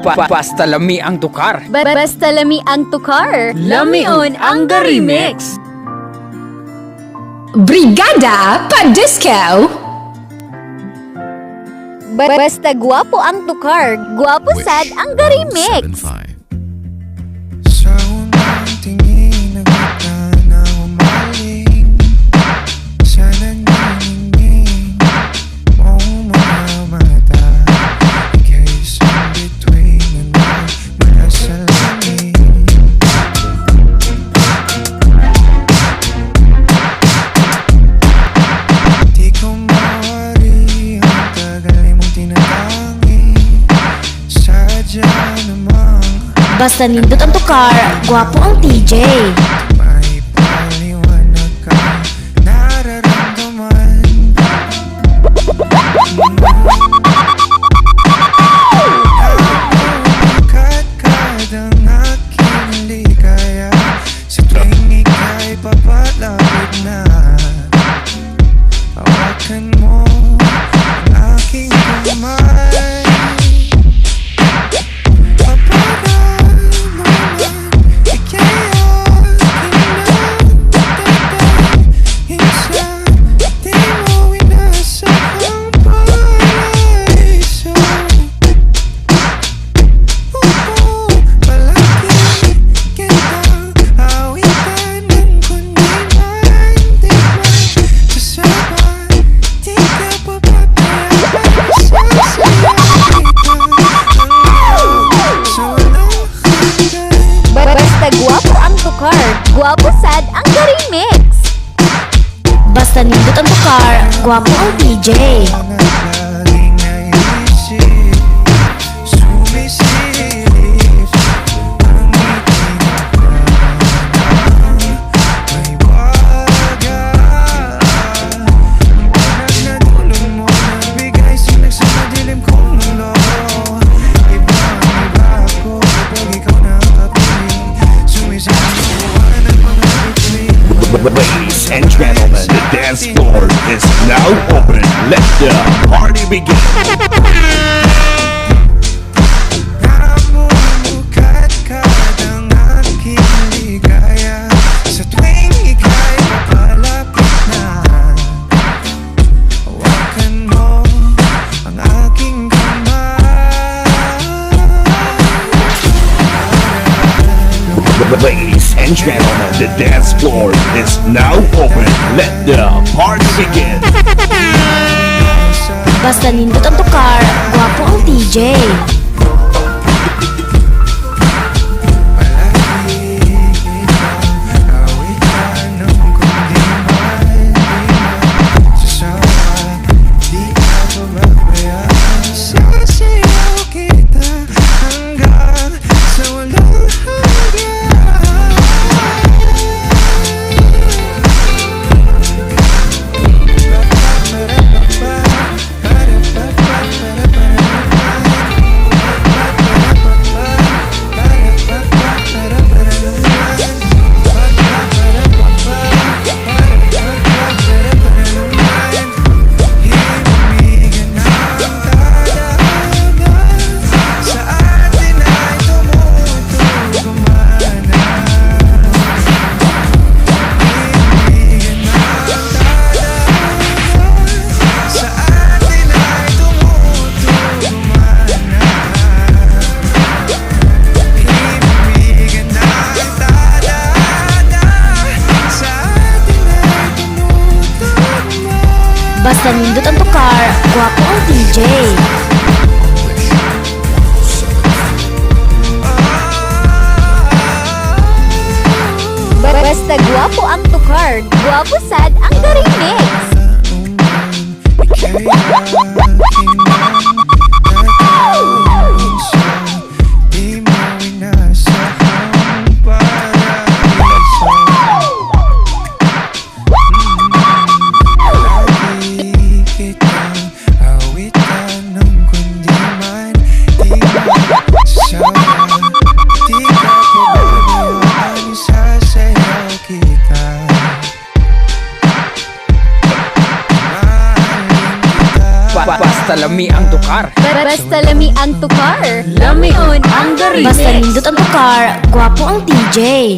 Basta lami ang tukar. Basta lami ang tukar. Lamiun ang remix. Brigada Pa-Disco. Basta guwapo ang tukar. Guwapo sad ang remix. 75. Sa unang tingin, nagkita na umaling. Sa nanginginig mong mga mata, ika'y isang bituin na mula sa langit. Di ko mawari ang tagal mong tinatangi. Sadya namang Basta nindot ang tukar, gwapo ang TJ. may paliwanag ka nararamdaman. Kadkad ang aking ligaya sa tuwing ika'y papalapit na. Hawakan mo ang aking kamay. Basta guwapo ang tukar. Guwapo sad ang remix. Basta nindot ang tukar, gwapo ang TJ. Laging naisip, sumisilip ang ngiti may baga. Liwanag na dulong mo nagbigay sinag sa madilim kong mundo. Ibang-iba ako kapag ikaw nakapiling. Sumisilip liwanag mga bituin. Ladies and gentlemen, the dance floor is now open. Let the party begin. Namumukadkad ang aking ligaya sa tuwing ika'y papalapit na. Hawakan mo ang aking kamay. Ladies and gentlemen, the dance floor is now open. Let the party begin. Basta nindot ang tukar, gwapo ang TJ. Awitan ng kundi mahal sa sawa, di ka pababayaan. Sasayaw kita hanggang sa walang hanggan. Basta nindot ang tukar, gwapo ang TJ. Basta guwapo ang tukar. Guwapo sad ang remix. Di mo inasahang paraiso. Lagi kitang awitan ng lami ang tukar. Basta lami ang tukar. Lami Yun ang Basta nindot ang tukar, gwapo ang DJ.